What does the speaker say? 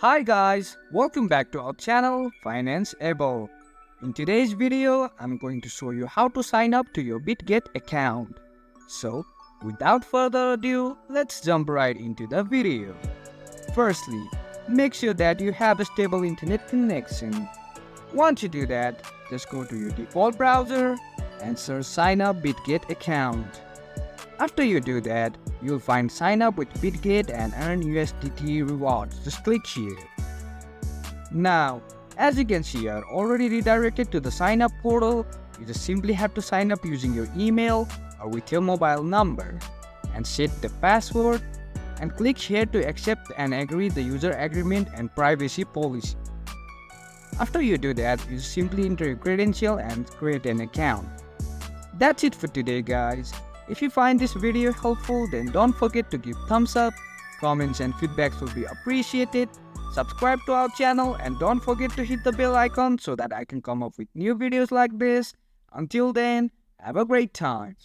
Hi guys, welcome back to our channel Financeable. In today's video, I'm going to show you how to sign up to your Bitget account. So, without further ado, let's jump right into the video. Firstly, make sure that you have a stable internet connection. Once you do that, just go to your default browser and search sign up Bitget account. After you do that, you'll find sign up with Bitget and earn USDT rewards. Just click here. Now, as you can see, you're already redirected to the sign up portal. You just simply have to sign up using your email or with your mobile number and set the password and click here to accept and agree the user agreement and privacy policy. After you do that, you simply enter your credential and create an account. That's it for today, guys. If you find this video helpful, then don't forget to give thumbs up, comments and feedbacks will be appreciated. Subscribe to our channel and don't forget to hit the bell icon so that I can come up with new videos like this. Until then, have a great time.